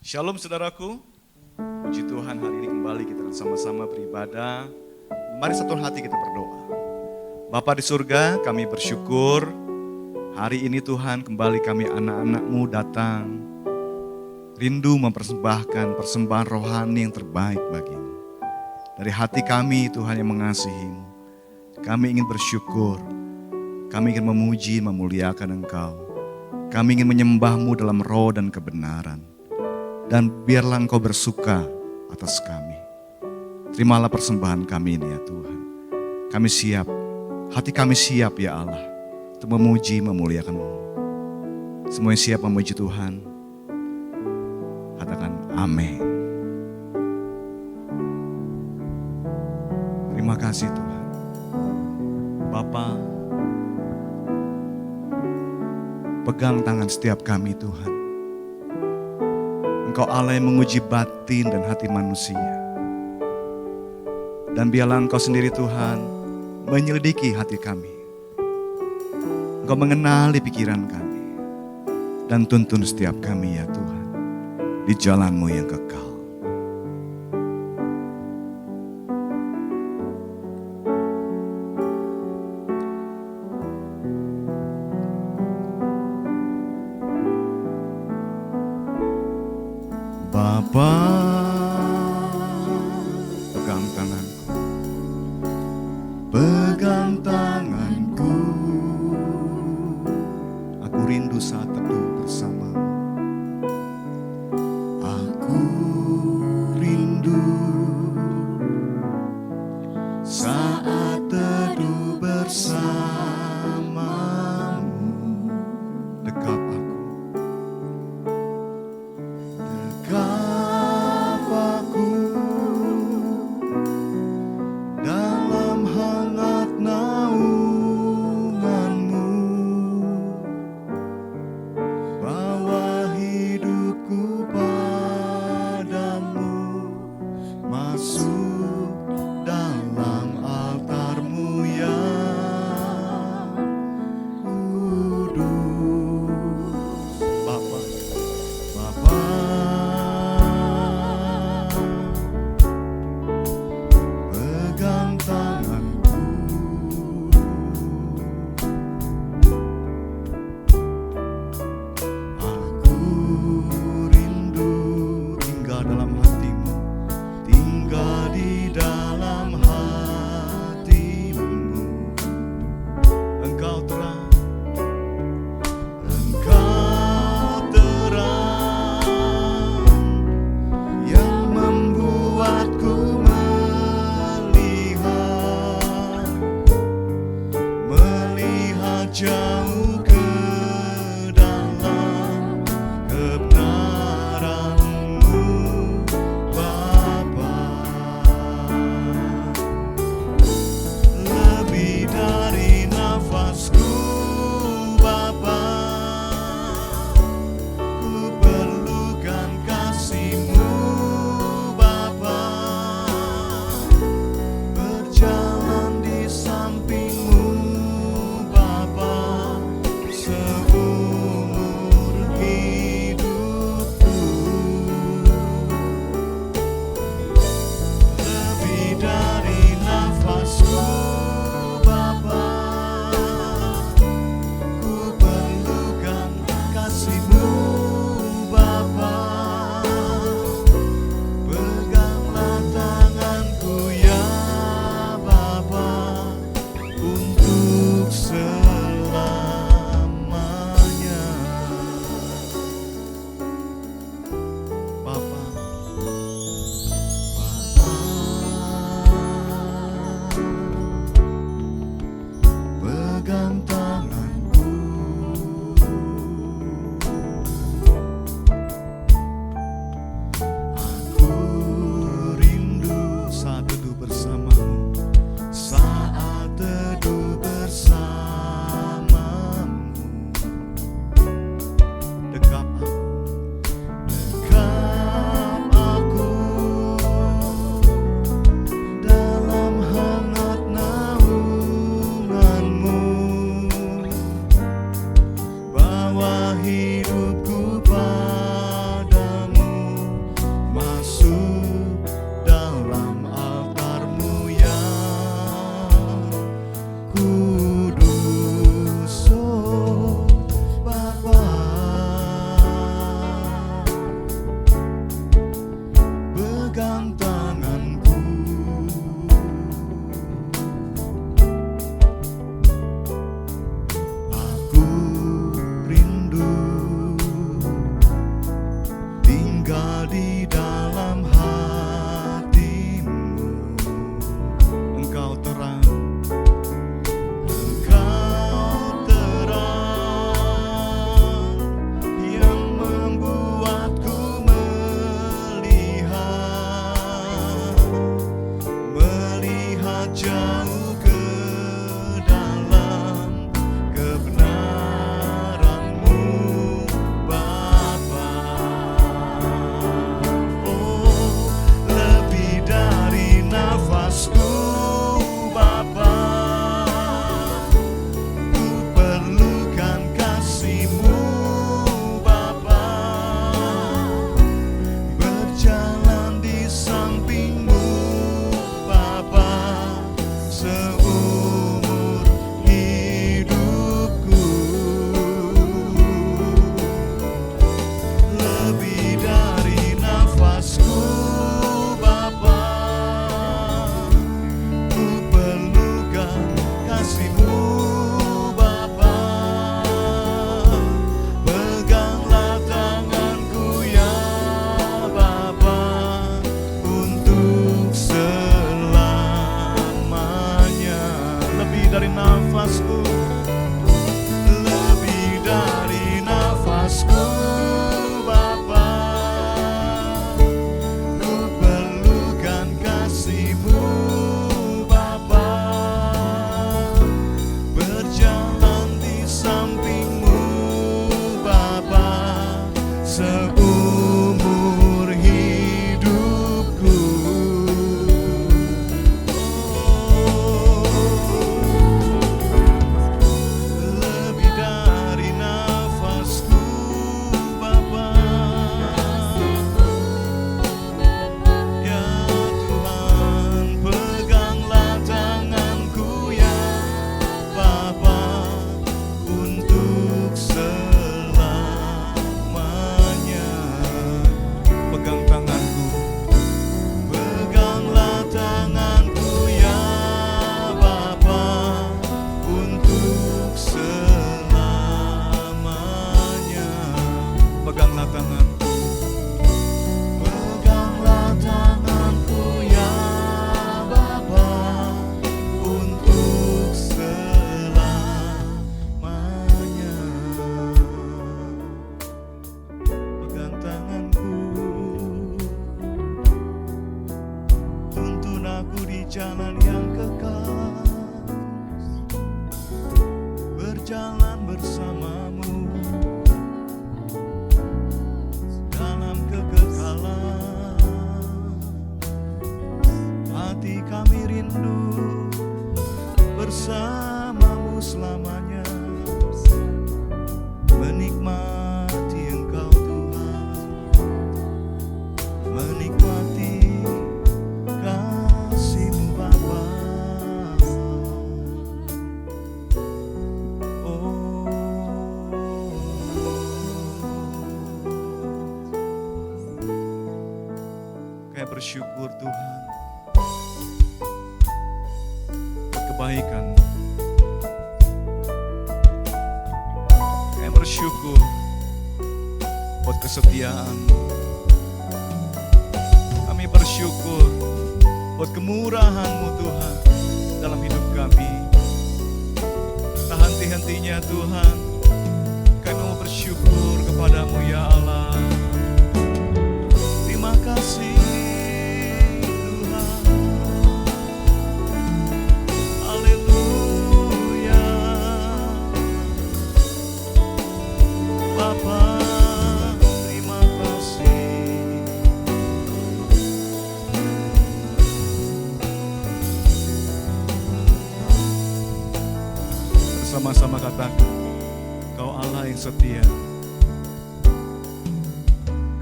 Shalom saudaraku, puji Tuhan hari ini kembali kita akan sama-sama beribadah. Mari satu hati kita berdoa. Bapa di surga, kami bersyukur hari ini Tuhan kembali kami anak-anak-Mu datang. Rindu mempersembahkan persembahan rohani yang terbaik bagi-Mu. Dari hati kami Tuhan yang mengasihi-Mu, kami ingin bersyukur, kami ingin memuji, memuliakan Engkau. Kami ingin menyembah-Mu dalam roh dan kebenaran. Dan biarlah Engkau bersuka atas kami. Terimalah persembahan kami ini ya Tuhan. Kami siap, hati kami siap ya Allah, untuk memuji, memuliakan-Mu. Semua yang siap memuji Tuhan, katakan amin. Terima kasih Tuhan. Bapa, pegang tangan setiap kami Tuhan. Engkau Allah yang menguji batin dan hati manusia. Dan biarlah Engkau sendiri Tuhan menyelidiki hati kami. Engkau mengenali pikiran kami. Dan tuntun setiap kami ya Tuhan di jalan-Mu yang kekal. Bapa, pegang tanganku, pegang tanganku. Aku rindu saat teduh bersama-Mu. Aku rindu saat teduh bersama-Mu. Dekap aku. Dalam hangat naungan-Mu, bawa hidupku padamu, masuk dalam altar. jauh ke dalam kebenaran-Mu Bapa. Oh, lebih dari nafasku Bapa, ku perlukan kasih-Mu Bapa, berjalan di samping-Mu Bapa, seumur hidupku. Lebih dari nafasku Bapa, ku perlukan kasih-Mu Bapa, peganglah tanganku ya Bapa, untuk selamanya. Lebih dari nafasku, lebih dari nafasku Bapa, ku perlukan kasih-Mu Bapa, berjalan di samping-Mu Bapa, seumur hidupku. Lebih dari nafasku Bapa, ya Tuhan, peganglah tanganku ya Bapa, untuk selamanya. Pegang tanganku, peganglah tanganku ya Bapa, untuk selamanya. Peganglah tanganku, peganglah tanganku ya Bapa, untuk selamanya. Pegang tanganku, tuntun aku di jalan yang kekal, berjalan bersama-Mu dalam kekekalan. Hati kami rindu bersama-Mu selamanya, menikmati Engkau Tuhan, menikmati kasih-Mu Bapa. Kami bersyukur Tuhan buat kebaikan. Kami bersyukur buat kesetiaan. Kami bersyukur buat kemurahan-Mu Tuhan dalam hidup kami. Tak henti-hentinya Tuhan, kami mau bersyukur kepadamu ya Allah. Terima kasih Tuhan. Haleluya. Bapa, terima kasih. Bersama-sama katakan, Kau Allah yang setia.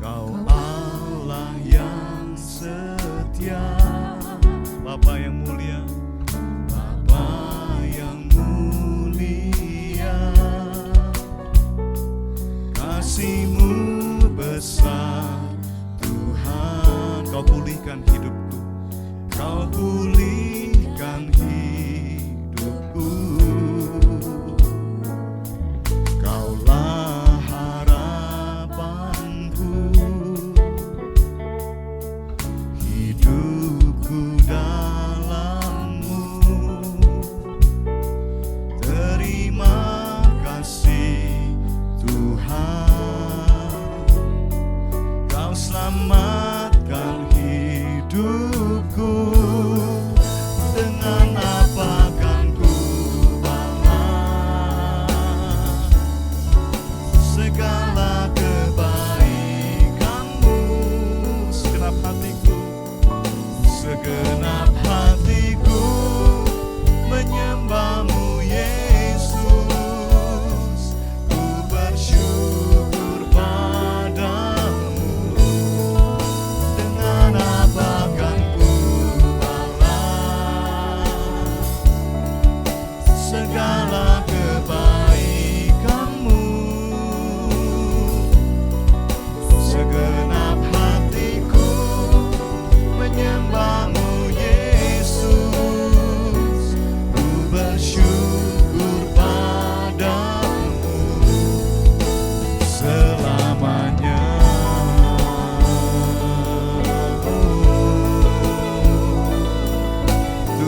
Kau Allah yang setia, Bapa yang mulia, Bapa yang mulia, kasih-Mu besar Tuhan. Kau pulihkan hidupku, Kau pulihkan hidupku. Kaulah harapanku, hidupku dalam-Mu. Terima kasih Tuhan, Kau selamatkan hidupku dengan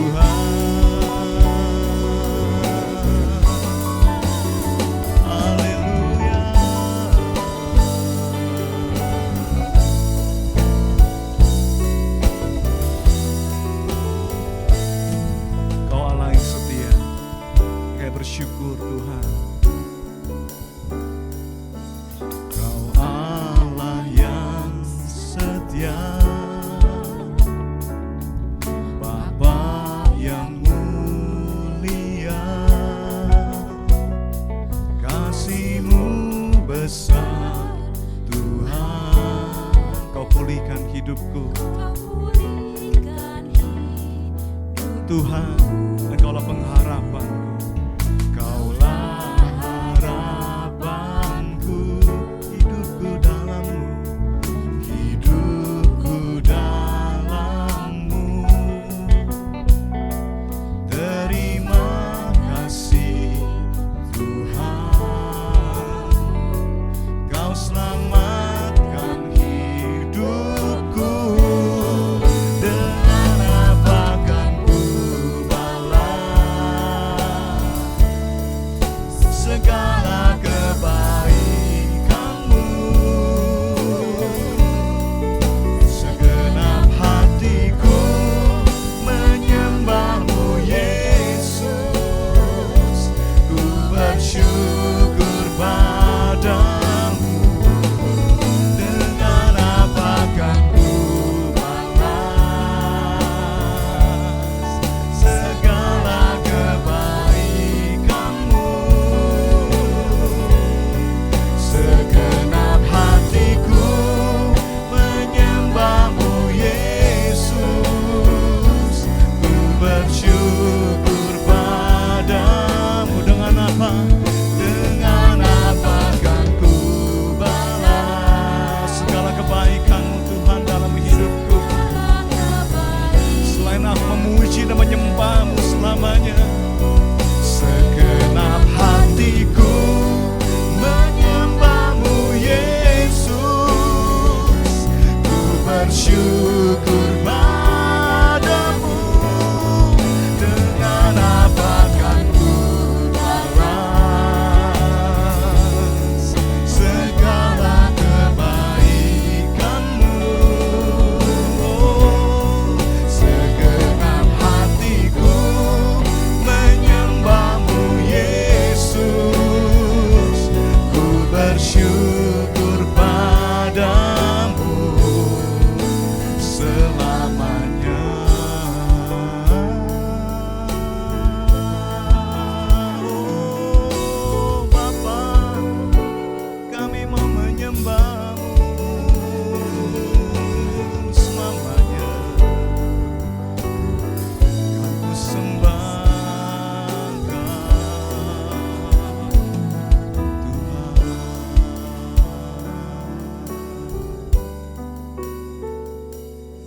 Tuhan. Haleluya. Kau Allah yang setia, kami bersyukur Tuhan. Kau Allah yang setia, Bapa yang mulia, kasih-Mu besar Tuhan. Kau pulihkan hidupku Tuhan, Engkaulah pengharapanku. Kaulah harapanku, hidupku dalam-Mu, hidupku dalam-Mu. Terima kasih Tuhan, Kau selamatkan hidupku. Dengan apa kan ku balas segala kebaikan-Mu? Segenap hatiku menyembah-Mu Yesus, ku bersyukur padamu. Dengan apa kan ku balas segala kebaikan-Mu? Segenap hatiku menyembah-Mu Yesus, ku bersyukur padamu. Dengan apa? Dengan apa kan ku balas segala kebaikan-Mu Tuhan dalam hidupku? Selain aku memuji dan menyembah-Mu selamanya. Segenap hatiku menyembah-Mu Yesus, ku bersyukur padamu. Dengan apa kan ku balas segala kebaikan-Mu? Segenap hatiku menyembah-Mu Yesus, ku bersyukur padamu selamanya. Oh Bapa, kami mau menyembah-Mu selamanya. Kan ku sembahkan Tuhan.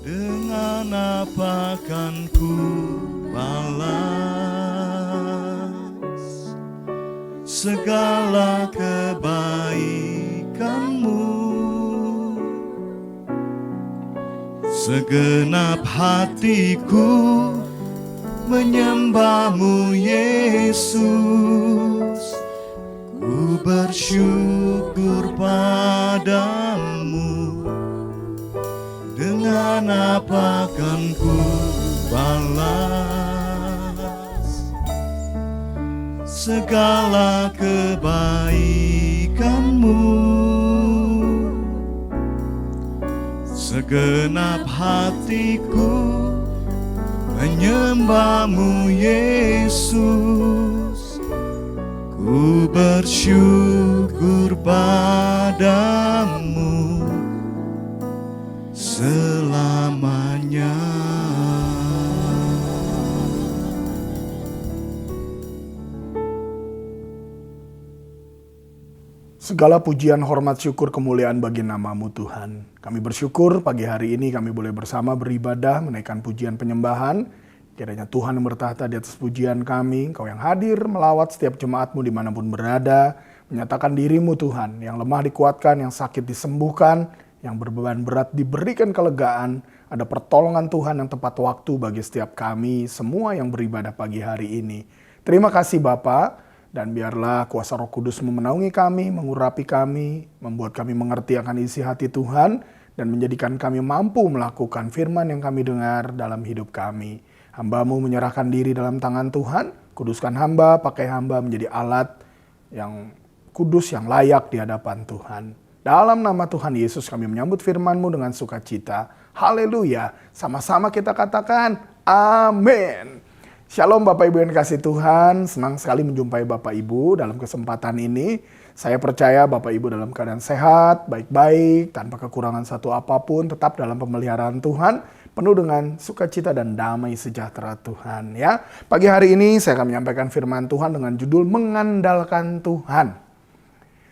Dengan apa kan ku balas segala kebaikan-Mu? Segenap hatiku menyembah-Mu Yesus, ku bersyukur padamu. Dengan apa kan ku balas segala kebaikan-Mu? Segenap hatiku menyembah-Mu Yesus, ku bersyukur padamu selamanya. Segala pujian, hormat, syukur, kemuliaan bagi nama-Mu Tuhan. Kami bersyukur pagi hari ini kami boleh bersama beribadah, menaikkan pujian penyembahan. Kiranya Tuhan yang bertahta di atas pujian kami, Engkau yang hadir melawat setiap jemaat-Mu dimanapun berada, menyatakan diri-Mu Tuhan, yang lemah dikuatkan, yang sakit disembuhkan, yang berbeban berat diberikan kelegaan, ada pertolongan Tuhan yang tepat waktu bagi setiap kami semua yang beribadah pagi hari ini. Terima kasih Bapa, dan biarlah kuasa Roh Kudus memenaungi kami, mengurapi kami, membuat kami mengerti akan isi hati Tuhan, dan menjadikan kami mampu melakukan firman yang kami dengar dalam hidup kami. Hamba-Mu menyerahkan diri dalam tangan Tuhan, kuduskan hamba, pakai hamba menjadi alat yang kudus, yang layak di hadapan Tuhan. Dalam nama Tuhan Yesus kami menyambut firman-Mu dengan sukacita. Haleluya. Sama-sama kita katakan amin. Shalom Bapak Ibu yang kasih Tuhan. Senang sekali menjumpai Bapak Ibu dalam kesempatan ini. Saya percaya Bapak Ibu dalam keadaan sehat, baik-baik, tanpa kekurangan satu apapun, tetap dalam pemeliharaan Tuhan, penuh dengan sukacita dan damai sejahtera Tuhan. Ya, pagi hari ini saya akan menyampaikan firman Tuhan dengan judul Mengandalkan Tuhan.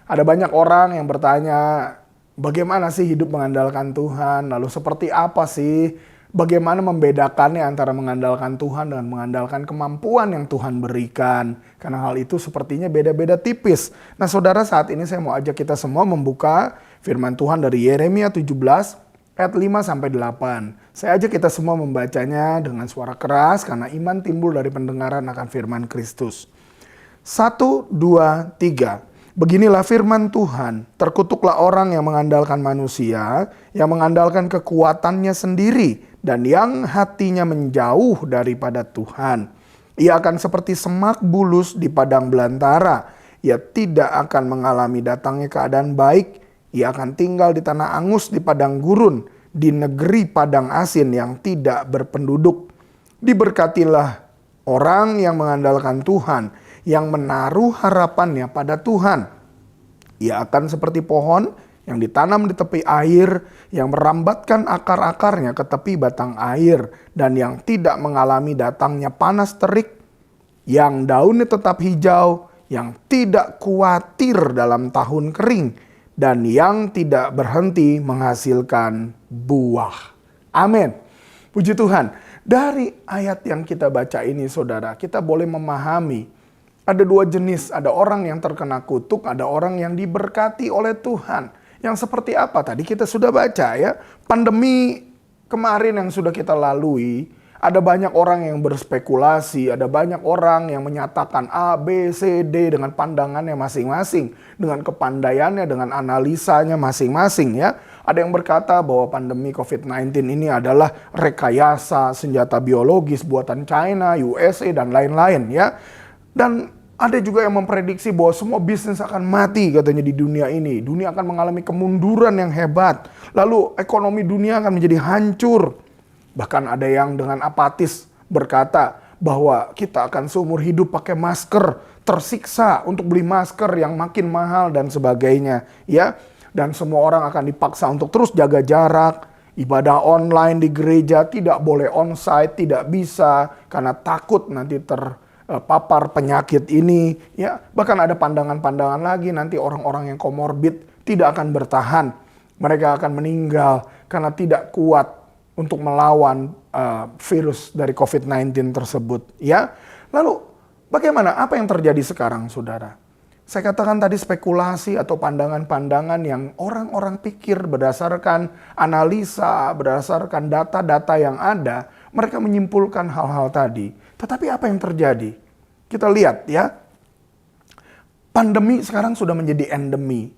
Ada banyak orang yang bertanya, bagaimana sih hidup mengandalkan Tuhan? Lalu seperti apa sih? Bagaimana membedakannya antara mengandalkan Tuhan dan mengandalkan kemampuan yang Tuhan berikan? Karena hal itu sepertinya beda-beda tipis. Nah saudara, saat ini saya mau ajak kita semua membuka firman Tuhan dari Yeremia 17 ayat 5-8. Saya ajak kita semua membacanya dengan suara keras karena iman timbul dari pendengaran akan firman Kristus. 1, 2, 3. Beginilah firman Tuhan, terkutuklah orang yang mengandalkan manusia, yang mengandalkan kekuatannya sendiri, dan yang hatinya menjauh daripada Tuhan. Ia akan seperti semak bulus di padang belantara. Ia tidak akan mengalami datangnya keadaan baik. Ia akan tinggal di tanah angus di padang gurun, di negeri padang asin yang tidak berpenduduk. Diberkatilah orang yang mengandalkan Tuhan, yang menaruh harapannya pada Tuhan. Ia akan seperti pohon yang ditanam di tepi air, yang merambatkan akar-akarnya ke tepi batang air, dan yang tidak mengalami datangnya panas terik, yang daunnya tetap hijau, yang tidak khawatir dalam tahun kering, dan yang tidak berhenti menghasilkan buah. Amin. Puji Tuhan. Dari ayat yang kita baca ini saudara, kita boleh memahami ada dua jenis, ada orang yang terkena kutuk, ada orang yang diberkati oleh Tuhan. Yang seperti apa tadi kita sudah baca ya. Pandemi kemarin yang sudah kita lalui, ada banyak orang yang berspekulasi, ada banyak orang yang menyatakan A, B, C, D dengan pandangannya masing-masing, dengan kepandaiannya, dengan analisanya masing-masing ya. Ada yang berkata bahwa pandemi COVID-19 ini adalah rekayasa senjata biologis buatan China, USA, dan lain-lain ya. Dan ada juga yang memprediksi bahwa semua bisnis akan mati katanya di dunia ini. Dunia akan mengalami kemunduran yang hebat. Lalu ekonomi dunia akan menjadi hancur. Bahkan ada yang dengan apatis berkata bahwa kita akan seumur hidup pakai masker, tersiksa untuk beli masker yang makin mahal dan sebagainya. Ya, dan semua orang akan dipaksa untuk terus jaga jarak. Ibadah online di gereja tidak boleh onsite, tidak bisa karena takut nanti terpapar penyakit ini ya. Bahkan ada pandangan-pandangan lagi nanti orang-orang yang komorbid tidak akan bertahan. Mereka akan meninggal karena tidak kuat untuk melawan virus dari COVID-19 tersebut ya. Lalu bagaimana, apa yang terjadi sekarang saudara? Saya katakan tadi spekulasi atau pandangan-pandangan yang orang-orang pikir berdasarkan analisa, berdasarkan data-data yang ada, mereka menyimpulkan hal-hal tadi. Tetapi apa yang terjadi? Kita lihat ya, pandemi sekarang sudah menjadi endemi.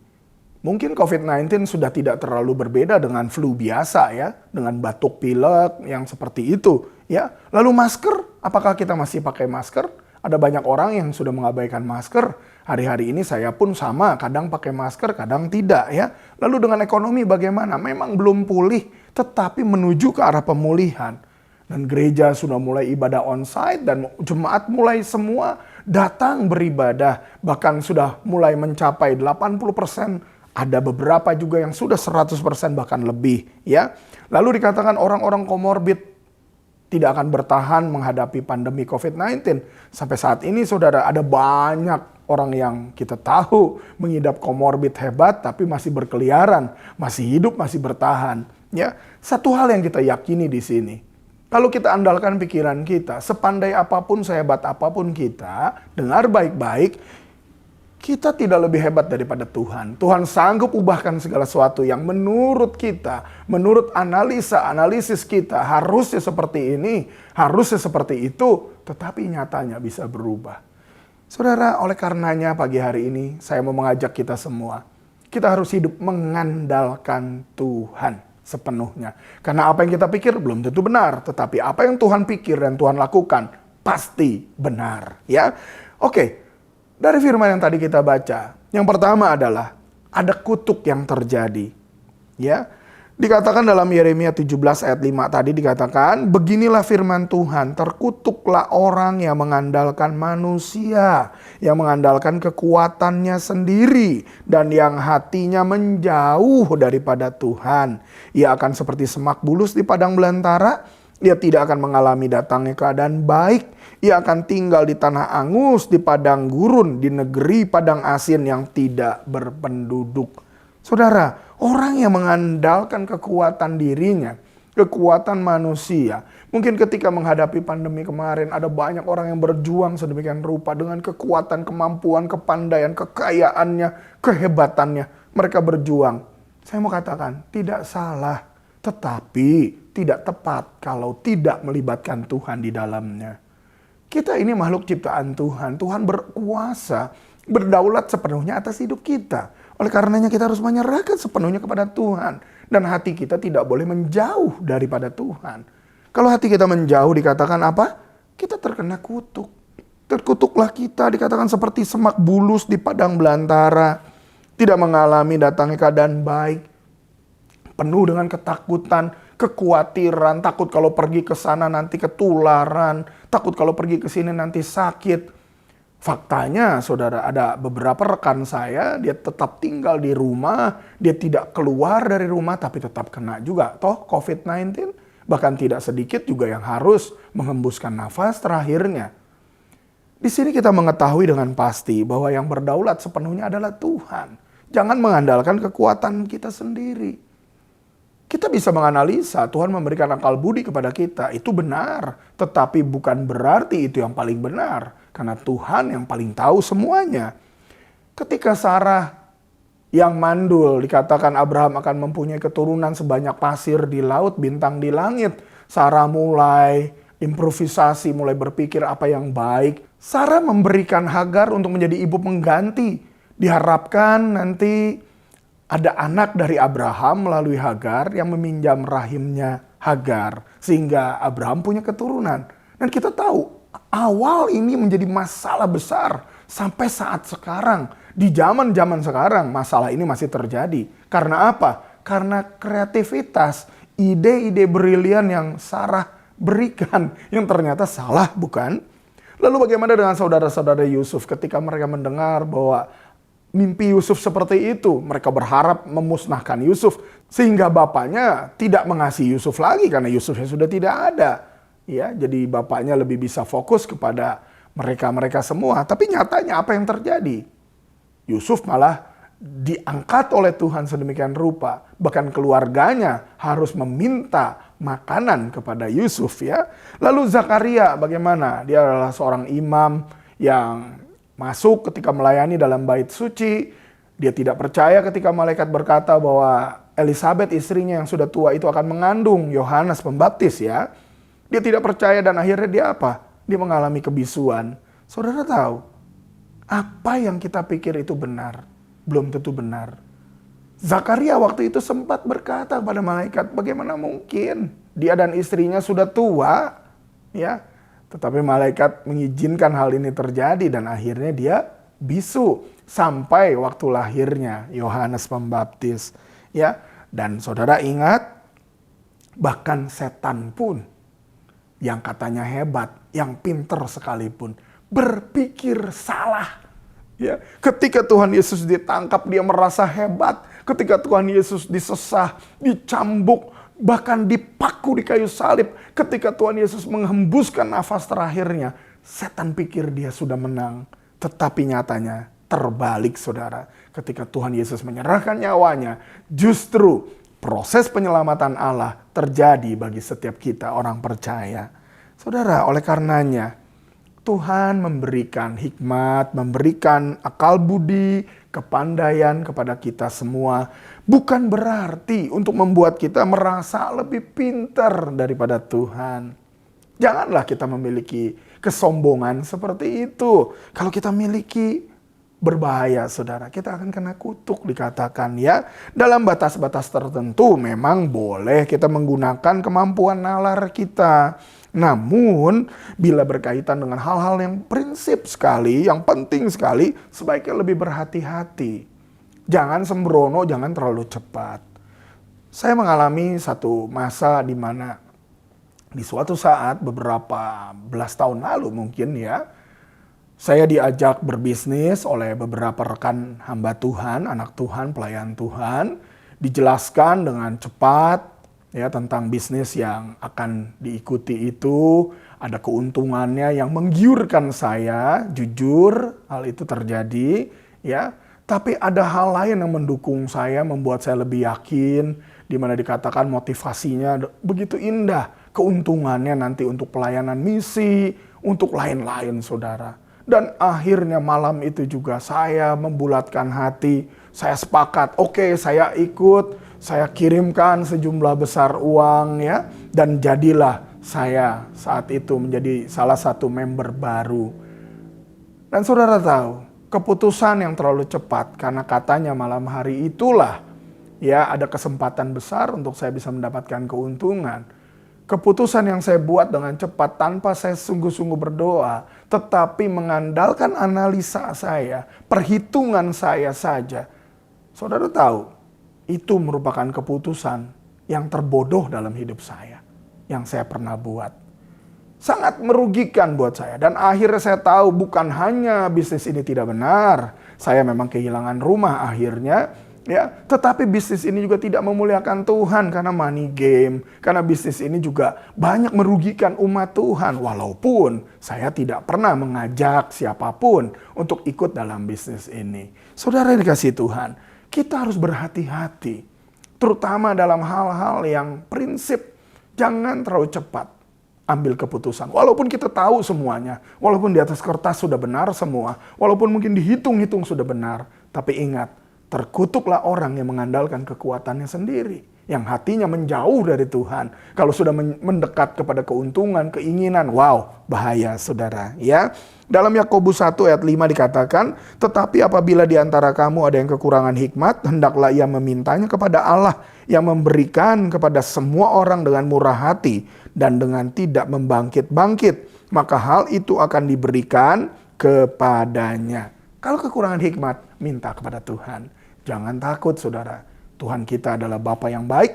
Mungkin COVID-19 sudah tidak terlalu berbeda dengan flu biasa ya, dengan batuk pilek yang seperti itu ya. Lalu masker, apakah kita masih pakai masker? Ada banyak orang yang sudah mengabaikan masker. Hari-hari ini saya pun sama, kadang pakai masker, kadang tidak ya. Lalu dengan ekonomi bagaimana? Memang belum pulih, tetapi menuju ke arah pemulihan. Dan gereja sudah mulai ibadah onsite dan jemaat mulai semua datang beribadah. Bahkan sudah mulai mencapai 80%. Ada beberapa juga yang sudah 100% bahkan lebih ya. Lalu dikatakan orang-orang komorbid tidak akan bertahan menghadapi pandemi COVID-19. Sampai saat ini saudara, ada banyak orang yang kita tahu mengidap komorbid hebat tapi masih berkeliaran, masih hidup, masih bertahan. Ya, satu hal yang kita yakini di sini. Kalau kita andalkan pikiran kita, sepandai apapun, sehebat apapun kita, dengar baik-baik, Kita tidak lebih hebat daripada Tuhan. Tuhan sanggup ubahkan segala sesuatu yang menurut kita, menurut analisis kita, harusnya seperti ini, harusnya seperti itu, tetapi nyatanya bisa berubah. Saudara, oleh karenanya pagi hari ini saya mau mengajak kita semua. Kita harus hidup mengandalkan Tuhan sepenuhnya. Karena apa yang kita pikir belum tentu benar, tetapi apa yang Tuhan pikir dan Tuhan lakukan pasti benar. Ya, oke. Dari firman yang tadi kita baca, yang pertama adalah ada kutuk yang terjadi. Ya, dikatakan dalam Yeremia 17 ayat 5 tadi dikatakan, beginilah firman Tuhan, terkutuklah orang yang mengandalkan manusia, yang mengandalkan kekuatannya sendiri, dan yang hatinya menjauh daripada Tuhan. Ia akan seperti semak bulus di padang belantara, ia tidak akan mengalami datangnya keadaan baik. Ia akan tinggal di tanah angus, di padang gurun, di negeri padang asin yang tidak berpenduduk. Saudara, orang yang mengandalkan kekuatan dirinya, kekuatan manusia. Mungkin ketika menghadapi pandemi kemarin ada banyak orang yang berjuang sedemikian rupa dengan kekuatan, kemampuan, kepandaian, kekayaannya, kehebatannya. Mereka berjuang. Saya mau katakan, tidak salah. Tetapi tidak tepat kalau tidak melibatkan Tuhan di dalamnya. Kita ini makhluk ciptaan Tuhan. Tuhan berkuasa, berdaulat sepenuhnya atas hidup kita. Oleh karenanya kita harus menyerahkan sepenuhnya kepada Tuhan. Dan hati kita tidak boleh menjauh daripada Tuhan. Kalau hati kita menjauh dikatakan apa? Kita terkena kutuk. Terkutuklah kita dikatakan seperti semak bulus di padang belantara. Tidak mengalami datangnya keadaan baik. Penuh dengan ketakutan, kekhawatiran, takut kalau pergi ke sana nanti ketularan, takut kalau pergi ke sini nanti sakit. Faktanya, saudara, ada beberapa rekan saya, dia tetap tinggal di rumah, dia tidak keluar dari rumah, tapi tetap kena juga. Toh COVID-19, bahkan tidak sedikit juga yang harus menghembuskan nafas terakhirnya. Di sini kita mengetahui dengan pasti bahwa yang berdaulat sepenuhnya adalah Tuhan. Jangan mengandalkan kekuatan kita sendiri. Kita bisa menganalisa, Tuhan memberikan akal budi kepada kita, itu benar. Tetapi bukan berarti itu yang paling benar. Karena Tuhan yang paling tahu semuanya. Ketika Sarah yang mandul, dikatakan Abraham akan mempunyai keturunan sebanyak pasir di laut, bintang di langit. Sarah mulai improvisasi, mulai berpikir apa yang baik. Sarah memberikan Hagar untuk menjadi ibu pengganti. Diharapkan nanti ada anak dari Abraham melalui Hagar yang meminjam rahimnya Hagar. Sehingga Abraham punya keturunan. Dan kita tahu awal ini menjadi masalah besar. Sampai saat sekarang. Di zaman-zaman sekarang masalah ini masih terjadi. Karena apa? Karena kreativitas. Ide-ide brilian yang Sarah berikan. Yang ternyata salah, bukan? Lalu bagaimana dengan saudara-saudara Yusuf ketika mereka mendengar bahwa mimpi Yusuf seperti itu, mereka berharap memusnahkan Yusuf sehingga bapaknya tidak mengasihi Yusuf lagi karena Yusufnya sudah tidak ada. Ya, jadi bapaknya lebih bisa fokus kepada mereka semua. Tapi nyatanya apa yang terjadi? Yusuf malah diangkat oleh Tuhan sedemikian rupa, bahkan keluarganya harus meminta makanan kepada Yusuf ya. Lalu Zakaria bagaimana? Dia adalah seorang imam yang masuk ketika melayani dalam bait suci. Dia tidak percaya ketika malaikat berkata bahwa Elisabeth istrinya yang sudah tua itu akan mengandung Yohanes Pembaptis ya. Dia tidak percaya dan akhirnya dia apa? Dia mengalami kebisuan. Saudara tahu, apa yang kita pikir itu benar, belum tentu benar. Zakaria waktu itu sempat berkata kepada malaikat, bagaimana mungkin dia dan istrinya sudah tua ya. Tetapi malaikat mengizinkan hal ini terjadi dan akhirnya dia bisu sampai waktu lahirnya Yohanes Pembaptis. Ya, dan saudara ingat bahkan setan pun yang katanya hebat, yang pinter sekalipun berpikir salah. Ya, ketika Tuhan Yesus ditangkap dia merasa hebat. Ketika Tuhan Yesus disesah, dicambuk, bahkan dipaku di kayu salib. Ketika Tuhan Yesus menghembuskan nafas terakhirnya, setan pikir dia sudah menang. Tetapi nyatanya terbalik saudara. Ketika Tuhan Yesus menyerahkan nyawanya, justru proses penyelamatan Allah terjadi bagi setiap kita orang percaya. Saudara, oleh karenanya Tuhan memberikan hikmat, memberikan akal budi, kepandaian kepada kita semua. Bukan berarti untuk membuat kita merasa lebih pintar daripada Tuhan. Janganlah kita memiliki kesombongan seperti itu. Kalau kita miliki, berbahaya saudara. Kita akan kena kutuk dikatakan ya. Dalam batas-batas tertentu memang boleh kita menggunakan kemampuan nalar kita. Namun bila berkaitan dengan hal-hal yang prinsip sekali, yang penting sekali, sebaiknya lebih berhati-hati. Jangan sembrono, jangan terlalu cepat. Saya mengalami satu masa di mana di suatu saat beberapa belas tahun lalu mungkin ya, saya diajak berbisnis oleh beberapa rekan hamba Tuhan, anak Tuhan, pelayan Tuhan. Dijelaskan dengan cepat ya tentang bisnis yang akan diikuti itu. Ada keuntungannya yang menggiurkan saya, jujur hal itu terjadi ya. Tapi ada hal lain yang mendukung saya, membuat saya lebih yakin. Di mana dikatakan motivasinya begitu indah. Keuntungannya nanti untuk pelayanan misi, untuk lain-lain saudara. Dan akhirnya malam itu juga saya membulatkan hati. Saya sepakat, oke, saya ikut. Saya kirimkan sejumlah besar uang ya. Dan jadilah saya saat itu menjadi salah satu member baru. Dan saudara tahu, keputusan yang terlalu cepat. Karena katanya malam hari itulah ya ada kesempatan besar untuk saya bisa mendapatkan keuntungan. Keputusan yang saya buat dengan cepat tanpa saya sungguh-sungguh berdoa, tetapi mengandalkan analisa saya, perhitungan saya saja. Saudara tahu, itu merupakan keputusan yang terbodoh dalam hidup saya, yang saya pernah buat. Sangat merugikan buat saya. Dan akhirnya saya tahu bukan hanya bisnis ini tidak benar, saya memang kehilangan rumah akhirnya, ya, tetapi bisnis ini juga tidak memuliakan Tuhan karena money game. Karena bisnis ini juga banyak merugikan umat Tuhan. Walaupun saya tidak pernah mengajak siapapun untuk ikut dalam bisnis ini. Saudara yang dikasihi Tuhan, kita harus berhati-hati. Terutama dalam hal-hal yang prinsip. Jangan terlalu cepat ambil keputusan. Walaupun kita tahu semuanya. Walaupun di atas kertas sudah benar semua. Walaupun mungkin dihitung-hitung sudah benar. Tapi ingat, terkutuklah orang yang mengandalkan kekuatannya sendiri. Yang hatinya menjauh dari Tuhan. Kalau sudah mendekat kepada keuntungan, keinginan, wow, bahaya saudara. Ya, dalam Yakobus 1 ayat 5 dikatakan, tetapi apabila di antara kamu ada yang kekurangan hikmat, hendaklah ia memintanya kepada Allah yang memberikan kepada semua orang dengan murah hati dan dengan tidak membangkit-bangkit. Maka hal itu akan diberikan kepadanya. Kalau kekurangan hikmat, minta kepada Tuhan. Jangan takut saudara. Tuhan kita adalah Bapa yang baik,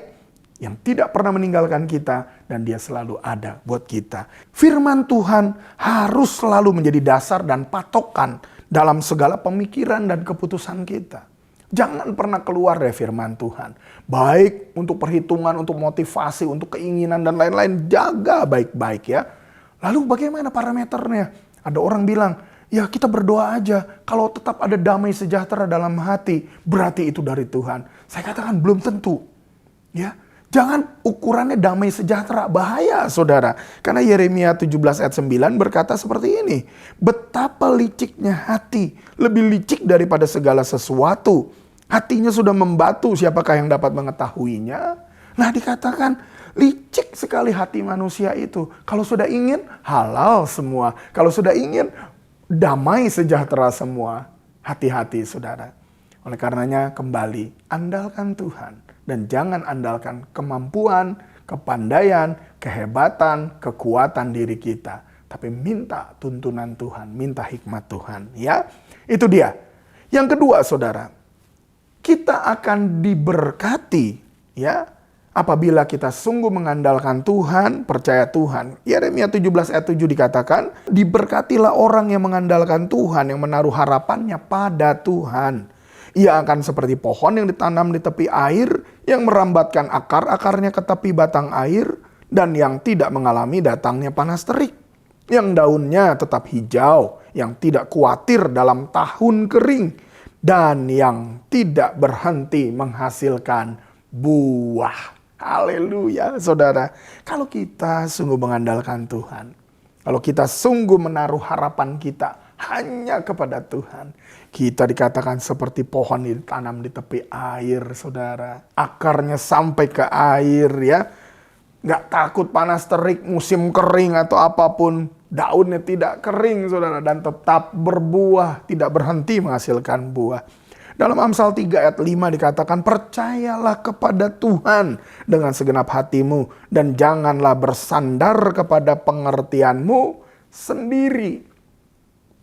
yang tidak pernah meninggalkan kita, dan Dia selalu ada buat kita. Firman Tuhan harus selalu menjadi dasar dan patokan dalam segala pemikiran dan keputusan kita. Jangan pernah keluar dari firman Tuhan. Baik untuk perhitungan, untuk motivasi, untuk keinginan, dan lain-lain. Jaga baik-baik ya. Lalu bagaimana parameternya? Ada orang bilang, ya kita berdoa aja, kalau tetap ada damai sejahtera dalam hati, berarti itu dari Tuhan. Saya katakan belum tentu. Ya, jangan ukurannya damai sejahtera, bahaya saudara. Karena Yeremia 17 ayat 9 berkata seperti ini. Betapa liciknya hati, lebih licik daripada segala sesuatu. Hatinya sudah membatu, siapakah yang dapat mengetahuinya? Nah dikatakan, licik sekali hati manusia itu. Kalau sudah ingin, halal semua. Kalau sudah ingin, damai sejahtera semua. Hati-hati saudara. Oleh karenanya kembali, andalkan Tuhan. Dan jangan andalkan kemampuan, kepandaian, kehebatan, kekuatan diri kita. Tapi minta tuntunan Tuhan, minta hikmat Tuhan. Ya, itu dia. Yang kedua saudara, kita akan diberkati ya apabila kita sungguh mengandalkan Tuhan, percaya Tuhan. Yeremia 17 ayat 7 dikatakan, diberkatilah orang yang mengandalkan Tuhan, yang menaruh harapannya pada Tuhan. Ia akan seperti pohon yang ditanam di tepi air, yang merambatkan akar-akarnya ke tepi batang air, dan yang tidak mengalami datangnya panas terik. Yang daunnya tetap hijau, yang tidak khawatir dalam tahun kering, dan yang tidak berhenti menghasilkan buah. Haleluya, saudara. Kalau kita sungguh mengandalkan Tuhan, Kalau kita sungguh menaruh harapan kita hanya kepada Tuhan, kita dikatakan seperti pohon ditanam di tepi air, saudara. Akarnya sampai ke air, ya. Nggak takut panas terik, musim kering atau apapun. Daunnya tidak kering, saudara. Dan tetap berbuah, tidak berhenti menghasilkan buah. Dalam Amsal 3 ayat 5 dikatakan, percayalah kepada Tuhan dengan segenap hatimu. Dan janganlah bersandar kepada pengertianmu sendiri.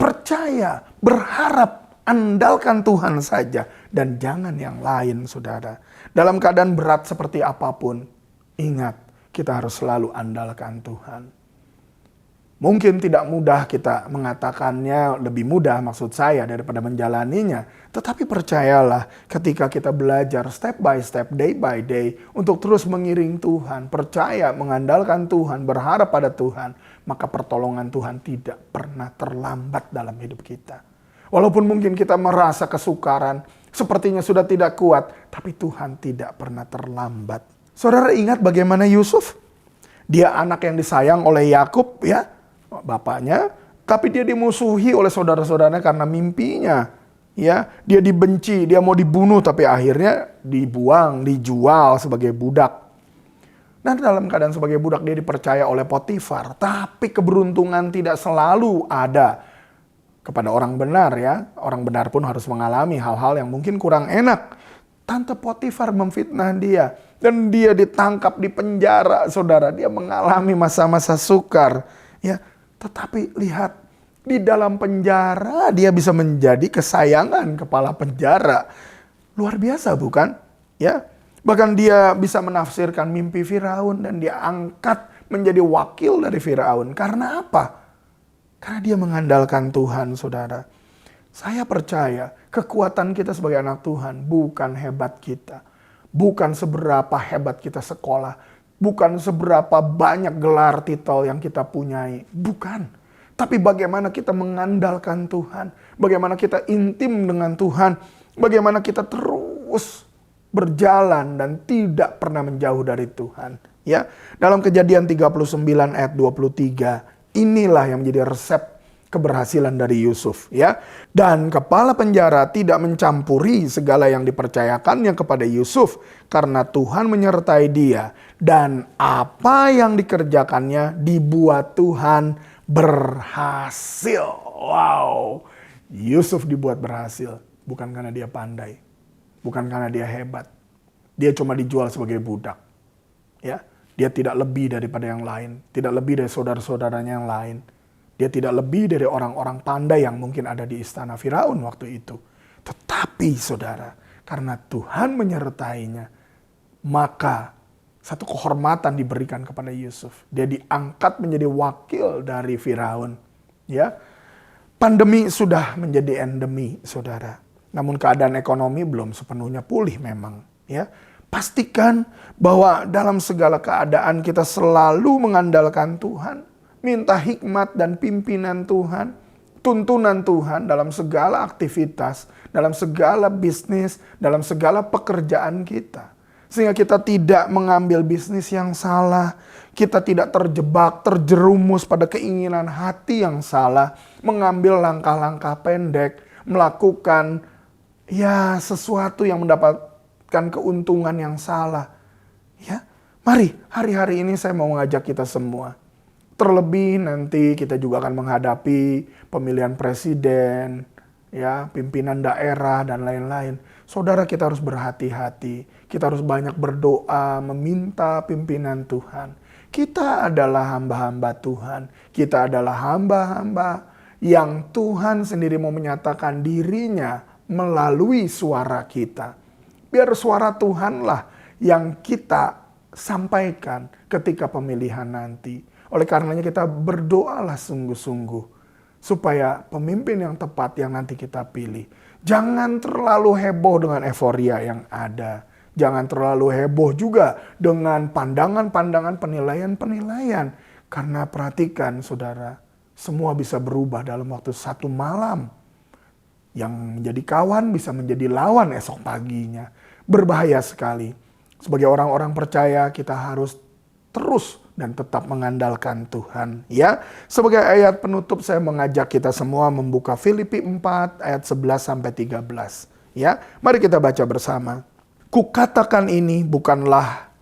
Percaya, berharap, andalkan Tuhan saja. Dan jangan yang lain, saudara. Dalam keadaan berat seperti apapun, ingat, kita harus selalu andalkan Tuhan. Mungkin tidak mudah kita mengatakannya, lebih mudah maksud saya daripada menjalaninya. Tetapi percayalah, ketika kita belajar step by step, day by day, untuk terus mengiring Tuhan, percaya, mengandalkan Tuhan, berharap pada Tuhan, maka pertolongan Tuhan tidak pernah terlambat dalam hidup kita. Walaupun mungkin kita merasa kesukaran, sepertinya sudah tidak kuat, tapi Tuhan tidak pernah terlambat. Saudara ingat bagaimana Yusuf? Dia anak yang disayang oleh Yakub, ya, bapaknya, tapi dia dimusuhi oleh saudara-saudaranya karena mimpinya. Ya, dia dibenci, dia mau dibunuh, tapi akhirnya dibuang, dijual sebagai budak. Dan dalam keadaan sebagai budak dia dipercaya oleh Potifar. Tapi keberuntungan tidak selalu ada kepada orang benar, ya. Orang benar pun harus mengalami hal-hal yang mungkin kurang enak. Tante Potifar memfitnah dia. Dan dia ditangkap di penjara, saudara. Dia mengalami masa-masa sukar. Ya, tetapi lihat, di dalam penjara dia bisa menjadi kesayangan kepala penjara. Luar biasa bukan? Ya. Bahkan dia bisa menafsirkan mimpi Firaun dan dia angkat menjadi wakil dari Firaun. Karena apa? Karena dia mengandalkan Tuhan, saudara. Saya percaya kekuatan kita sebagai anak Tuhan bukan hebat kita. Bukan seberapa hebat kita sekolah. Bukan seberapa banyak gelar titel yang kita punyai. Bukan. Tapi bagaimana kita mengandalkan Tuhan. Bagaimana kita intim dengan Tuhan. Bagaimana kita terus berjalan dan tidak pernah menjauh dari Tuhan. Ya, dalam Kejadian 39 ayat 23, inilah yang menjadi resep keberhasilan dari Yusuf, ya. Dan kepala penjara tidak mencampuri segala yang dipercayakannya kepada Yusuf karena Tuhan menyertai dia dan apa yang dikerjakannya dibuat Tuhan berhasil. Wow. Yusuf dibuat berhasil bukan karena dia pandai. Bukan karena dia hebat. Dia cuma dijual sebagai budak. Ya, dia tidak lebih daripada yang lain. Tidak lebih dari saudara-saudaranya yang lain. Dia tidak lebih dari orang-orang pandai yang mungkin ada di istana Firaun waktu itu. Tetapi saudara, karena Tuhan menyertainya, maka satu kehormatan diberikan kepada Yusuf. Dia diangkat menjadi wakil dari Firaun. Ya, pandemi sudah menjadi endemi, saudara. Namun keadaan ekonomi belum sepenuhnya pulih memang. Ya, pastikan bahwa dalam segala keadaan kita selalu mengandalkan Tuhan. Minta hikmat dan pimpinan Tuhan. Tuntunan Tuhan dalam segala aktivitas. Dalam segala bisnis. Dalam segala pekerjaan kita. Sehingga kita tidak mengambil bisnis yang salah. Kita tidak terjebak, terjerumus pada keinginan hati yang salah. Mengambil langkah-langkah pendek. Melakukan sesuatu yang mendapatkan keuntungan yang salah. Ya, mari hari-hari ini saya mau mengajak kita semua. Terlebih nanti kita juga akan menghadapi pemilihan presiden, ya, pimpinan daerah dan lain-lain. Saudara, kita harus berhati-hati. Kita harus banyak berdoa, meminta pimpinan Tuhan. Kita adalah hamba-hamba Tuhan. Kita adalah hamba-hamba yang Tuhan sendiri mau menyatakan dirinya melalui suara kita. Biar suara Tuhanlah yang kita sampaikan ketika pemilihan nanti. Oleh karenanya kita berdoalah sungguh-sungguh supaya pemimpin yang tepat yang nanti kita pilih. Jangan terlalu heboh dengan euforia yang ada. Jangan terlalu heboh juga dengan pandangan-pandangan, penilaian-penilaian. Karena perhatikan saudara, semua bisa berubah dalam waktu satu malam. Yang menjadi kawan bisa menjadi lawan esok paginya. Berbahaya sekali. Sebagai orang-orang percaya kita harus terus dan tetap mengandalkan Tuhan. Ya, sebagai ayat penutup saya mengajak kita semua membuka Filipi 4 ayat 11 sampai 13. Ya, mari kita baca bersama. Kukatakan ini bukanlah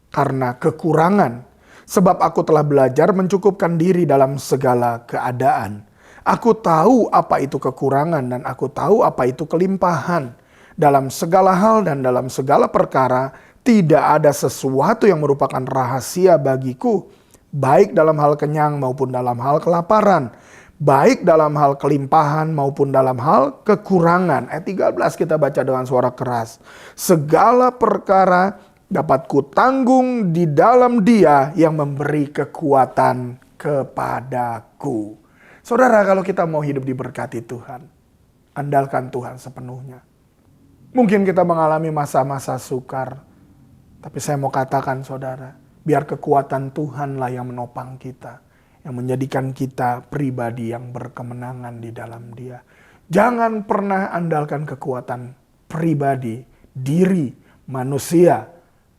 karena kekurangan, sebab aku telah belajar mencukupkan diri dalam segala keadaan. Aku tahu apa itu kekurangan dan aku tahu apa itu kelimpahan. Dalam segala hal dan dalam segala perkara, tidak ada sesuatu yang merupakan rahasia bagiku, baik dalam hal kenyang maupun dalam hal kelaparan, baik dalam hal kelimpahan maupun dalam hal kekurangan. Ayat 13 kita baca dengan suara keras. Segala perkara dapat kutanggung di dalam Dia yang memberi kekuatan kepadaku. Saudara, kalau kita mau hidup diberkati Tuhan, andalkan Tuhan sepenuhnya. Mungkin kita mengalami masa-masa sukar, tapi saya mau katakan saudara, biar kekuatan Tuhanlah yang menopang kita, yang menjadikan kita pribadi yang berkemenangan di dalam Dia. Jangan pernah andalkan kekuatan pribadi, diri, manusia,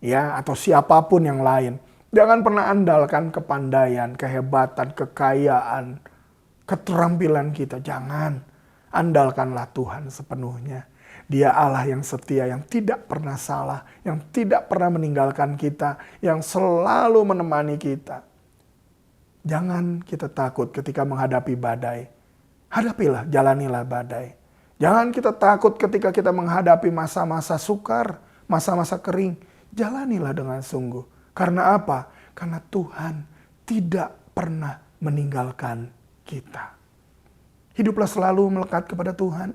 ya, atau siapapun yang lain. Jangan pernah andalkan kepandaian, kehebatan, kekayaan, keterampilan kita. Jangan. Andalkanlah Tuhan sepenuhnya. Dia Allah yang setia, yang tidak pernah salah, yang tidak pernah meninggalkan kita, yang selalu menemani kita. Jangan kita takut ketika menghadapi badai. Hadapilah, jalanilah badai. Jangan kita takut ketika kita menghadapi masa-masa sukar, masa-masa kering. Jalanilah dengan sungguh. Karena apa? Karena Tuhan tidak pernah meninggalkan kita. Hiduplah selalu melekat kepada Tuhan,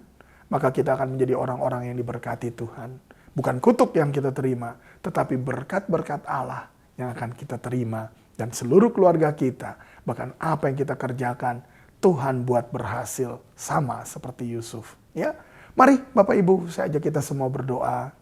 maka kita akan menjadi orang-orang yang diberkati Tuhan. Bukan kutuk yang kita terima, tetapi berkat-berkat Allah yang akan kita terima. Dan seluruh keluarga kita, bahkan apa yang kita kerjakan, Tuhan buat berhasil sama seperti Yusuf. Ya, mari Bapak Ibu, saya ajak kita semua berdoa.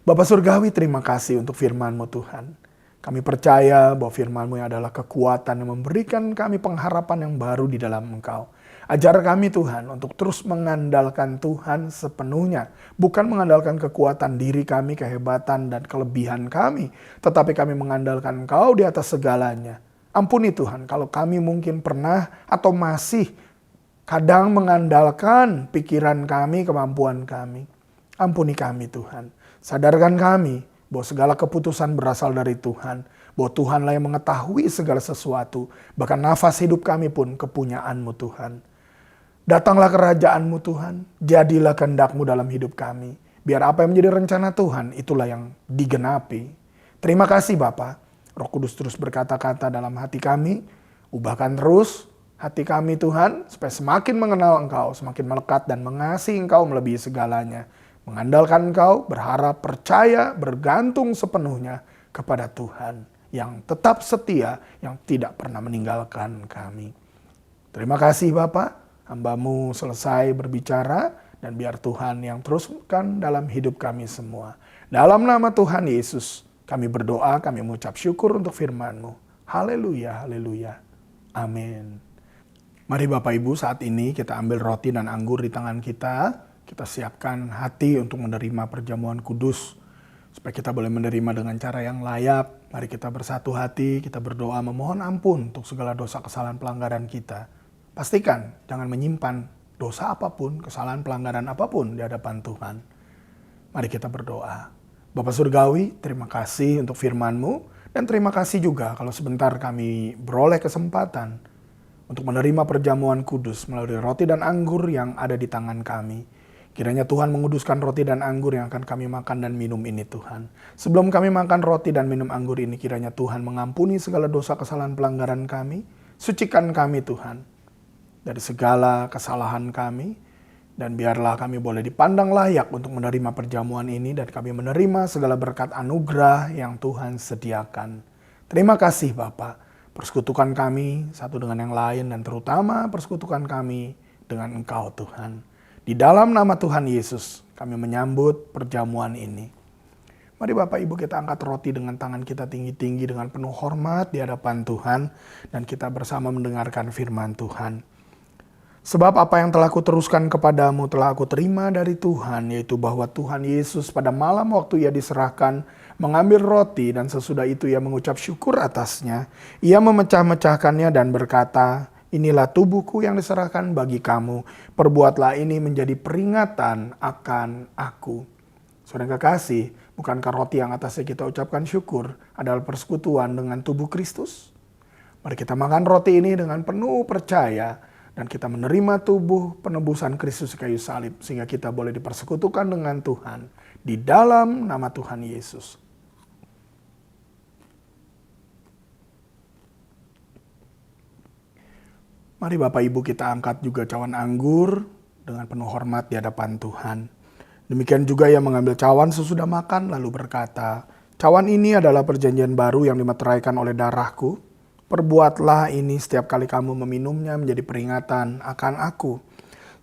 Bapak Surgawi, terima kasih untuk firman-Mu Tuhan. Kami percaya bahwa firman-Mu adalah kekuatan yang memberikan kami pengharapan yang baru di dalam Engkau. Ajar kami Tuhan untuk terus mengandalkan Tuhan sepenuhnya. Bukan mengandalkan kekuatan diri kami, kehebatan dan kelebihan kami. Tetapi kami mengandalkan Engkau di atas segalanya. Ampuni Tuhan kalau kami mungkin pernah atau masih kadang mengandalkan pikiran kami, kemampuan kami. Ampuni kami Tuhan. Sadarkan kami bahwa segala keputusan berasal dari Tuhan. Bahwa Tuhanlah yang mengetahui segala sesuatu. Bahkan nafas hidup kami pun kepunyaan-Mu Tuhan. Datanglah kerajaan-Mu Tuhan. Jadilah kehendak-Mu dalam hidup kami. Biar apa yang menjadi rencana Tuhan, itulah yang digenapi. Terima kasih Bapa. Roh Kudus terus berkata-kata dalam hati kami. Ubahkan terus hati kami Tuhan. Supaya semakin mengenal Engkau, semakin melekat dan mengasihi Engkau melebihi segalanya. Mengandalkan Engkau, berharap, percaya, bergantung sepenuhnya kepada Tuhan yang tetap setia, yang tidak pernah meninggalkan kami. Terima kasih Bapak, hamba-Mu selesai berbicara, dan biar Tuhan yang teruskan dalam hidup kami semua. Dalam nama Tuhan Yesus, kami berdoa, kami mengucap syukur untuk firman-Mu. Haleluya, haleluya. Amin. Mari Bapak Ibu, saat ini kita ambil roti dan anggur di tangan kita. Kita siapkan hati untuk menerima perjamuan kudus. Supaya kita boleh menerima dengan cara yang layak. Mari kita bersatu hati, kita berdoa memohon ampun untuk segala dosa kesalahan pelanggaran kita. Pastikan jangan menyimpan dosa apapun, kesalahan pelanggaran apapun di hadapan Tuhan. Mari kita berdoa. Bapa Surgawi, terima kasih untuk firman-Mu. Dan terima kasih juga kalau sebentar kami beroleh kesempatan untuk menerima perjamuan kudus melalui roti dan anggur yang ada di tangan kami. Kiranya Tuhan menguduskan roti dan anggur yang akan kami makan dan minum ini Tuhan. Sebelum kami makan roti dan minum anggur ini, kiranya Tuhan mengampuni segala dosa kesalahan pelanggaran kami. Sucikan kami Tuhan dari segala kesalahan kami. Dan biarlah kami boleh dipandang layak untuk menerima perjamuan ini. Dan kami menerima segala berkat anugerah yang Tuhan sediakan. Terima kasih Bapa. Persekutukan kami satu dengan yang lain. Dan terutama persekutukan kami dengan Engkau Tuhan. Di dalam nama Tuhan Yesus, kami menyambut perjamuan ini. Mari Bapak Ibu kita angkat roti dengan tangan kita tinggi-tinggi dengan penuh hormat di hadapan Tuhan. Dan kita bersama mendengarkan firman Tuhan. Sebab apa yang telah kuteruskan kepadamu telah aku terima dari Tuhan, yaitu bahwa Tuhan Yesus pada malam waktu ia diserahkan mengambil roti dan sesudah itu ia mengucap syukur atasnya. Ia memecah-mecahkannya dan berkata, inilah tubuhku yang diserahkan bagi kamu. Perbuatlah ini menjadi peringatan akan aku. Saudara kekasih, bukankah roti yang atasnya kita ucapkan syukur adalah persekutuan dengan tubuh Kristus? Mari kita makan roti ini dengan penuh percaya dan kita menerima tubuh penebusan Kristus kayu salib sehingga kita boleh dipersekutukan dengan Tuhan di dalam nama Tuhan Yesus. Mari Bapak Ibu kita angkat juga cawan anggur dengan penuh hormat di hadapan Tuhan. Demikian juga ia mengambil cawan sesudah makan lalu berkata, cawan ini adalah perjanjian baru yang dimeteraikan oleh darahku. Perbuatlah ini setiap kali kamu meminumnya menjadi peringatan akan aku.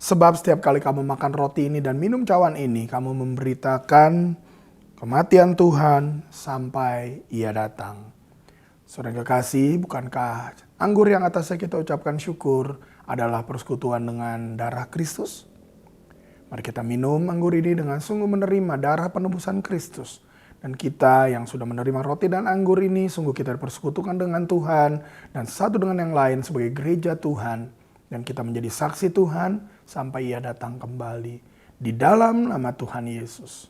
Sebab setiap kali kamu makan roti ini dan minum cawan ini, kamu memberitakan kematian Tuhan sampai ia datang. Saudara kekasih, bukankah anggur yang atasnya kita ucapkan syukur adalah persekutuan dengan darah Kristus? Mari kita minum anggur ini dengan sungguh menerima darah penebusan Kristus. Dan kita yang sudah menerima roti dan anggur ini, sungguh kita dipersekutukan dengan Tuhan dan satu dengan yang lain sebagai gereja Tuhan. Dan kita menjadi saksi Tuhan sampai ia datang kembali. Di dalam nama Tuhan Yesus.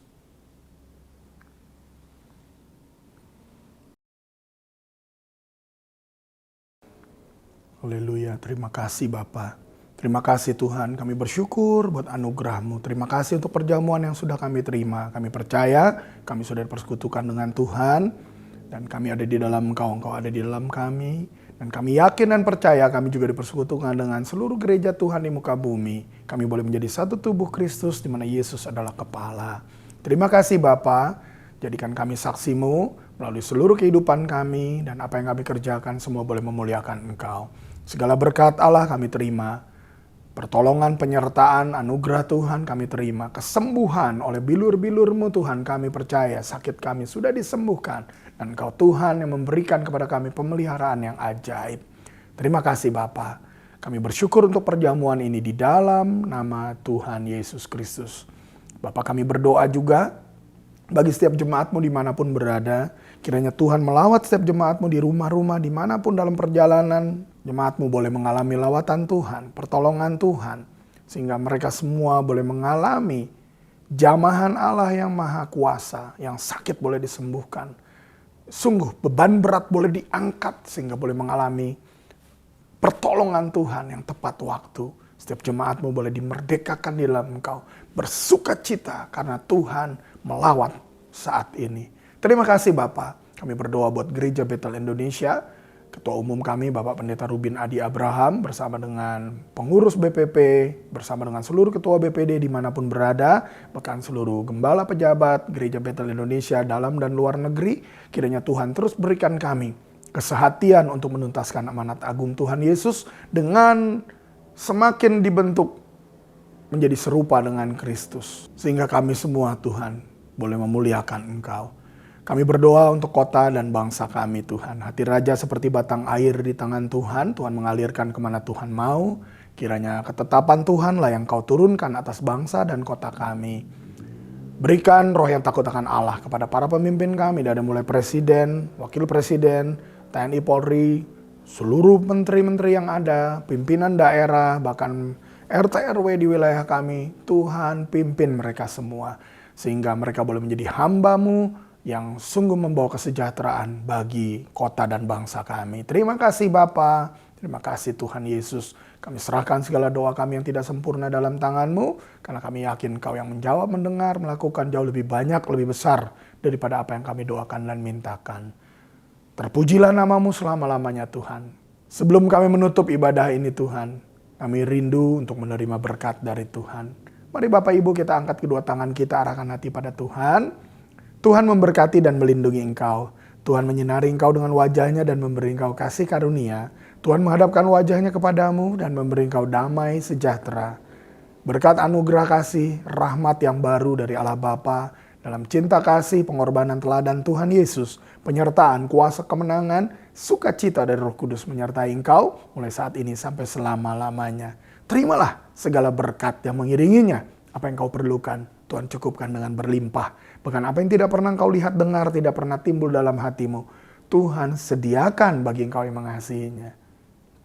Haleluya, terima kasih Bapa. Terima kasih Tuhan, kami bersyukur buat anugerah-Mu. Terima kasih untuk perjamuan yang sudah kami terima. Kami percaya kami sudah dipersekutukan dengan Tuhan. Dan kami ada di dalam Engkau, Engkau ada di dalam kami. Dan kami yakin dan percaya kami juga dipersekutukan dengan seluruh gereja Tuhan di muka bumi. Kami boleh menjadi satu tubuh Kristus di mana Yesus adalah kepala. Terima kasih Bapa, jadikan kami saksi-Mu melalui seluruh kehidupan kami. Dan apa yang kami kerjakan semua boleh memuliakan Engkau. Segala berkat Allah kami terima. Pertolongan, penyertaan, anugerah Tuhan kami terima. Kesembuhan oleh bilur-bilur-Mu Tuhan kami percaya. Sakit kami sudah disembuhkan. Dan Engkau Tuhan yang memberikan kepada kami pemeliharaan yang ajaib. Terima kasih Bapa. Kami bersyukur untuk perjamuan ini di dalam nama Tuhan Yesus Kristus. Bapa kami berdoa juga bagi setiap jemaat-Mu dimanapun berada. Kiranya Tuhan melawat setiap jemaat-Mu di rumah-rumah dimanapun dalam perjalanan. Jemaat-Mu boleh mengalami lawatan Tuhan, pertolongan Tuhan. Sehingga mereka semua boleh mengalami jamahan Allah yang maha kuasa. Yang sakit boleh disembuhkan. Sungguh beban berat boleh diangkat sehingga boleh mengalami pertolongan Tuhan yang tepat waktu. Setiap jemaat-Mu boleh dimerdekakan di dalam Engkau. Bersukacita karena Tuhan melawat saat ini. Terima kasih Bapak. Kami berdoa buat Gereja Betel Indonesia. Ketua Umum kami Bapak Pendeta Rubin Adi Abraham bersama dengan pengurus BPP, bersama dengan seluruh ketua BPD dimanapun berada, bahkan seluruh gembala pejabat Gereja Betel Indonesia dalam dan luar negeri. Kiranya Tuhan terus berikan kami kesehatian untuk menuntaskan amanat agung Tuhan Yesus dengan semakin dibentuk menjadi serupa dengan Kristus. Sehingga kami semua Tuhan boleh memuliakan Engkau. Kami berdoa untuk kota dan bangsa kami Tuhan. Hati raja seperti batang air di tangan Tuhan. Tuhan mengalirkan kemana Tuhan mau. Kiranya ketetapan Tuhanlah yang Kau turunkan atas bangsa dan kota kami. Berikan roh yang takut akan Allah kepada para pemimpin kami. Dari mulai presiden, wakil presiden, TNI Polri, seluruh menteri-menteri yang ada, pimpinan daerah, bahkan RT RW di wilayah kami. Tuhan pimpin mereka semua. Sehingga mereka boleh menjadi hamba-Mu yang sungguh membawa kesejahteraan bagi kota dan bangsa kami. Terima kasih Bapa, terima kasih Tuhan Yesus. Kami serahkan segala doa kami yang tidak sempurna dalam tangan-Mu, karena kami yakin Kau yang menjawab, mendengar, melakukan jauh lebih banyak, lebih besar daripada apa yang kami doakan dan mintakan. Terpujilah nama-Mu selama-lamanya Tuhan. Sebelum kami menutup ibadah ini Tuhan, kami rindu untuk menerima berkat dari Tuhan. Mari Bapak Ibu kita angkat kedua tangan kita, arahkan hati pada Tuhan. Tuhan memberkati dan melindungi engkau. Tuhan menyinari engkau dengan wajahnya dan memberi engkau kasih karunia. Tuhan menghadapkan wajahnya kepadamu dan memberi engkau damai sejahtera. Berkat anugerah kasih, rahmat yang baru dari Allah Bapa Dalam cinta kasih, pengorbanan teladan Tuhan Yesus, penyertaan, kuasa kemenangan, sukacita dari Roh Kudus menyertai engkau mulai saat ini sampai selama-lamanya. Terimalah segala berkat yang mengiringinya. Apa yang kau perlukan, Tuhan cukupkan dengan berlimpah. Bahkan apa yang tidak pernah engkau lihat, dengar, tidak pernah timbul dalam hatimu, Tuhan sediakan bagi engkau yang mengasihinya.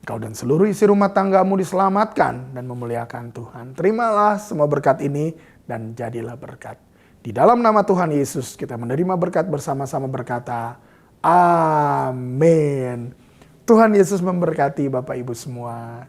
Engkau dan seluruh isi rumah tanggamu diselamatkan dan memuliakan Tuhan. Terimalah semua berkat ini dan jadilah berkat. Di dalam nama Tuhan Yesus kita menerima berkat bersama-sama berkata, amin. Tuhan Yesus memberkati Bapak Ibu semua.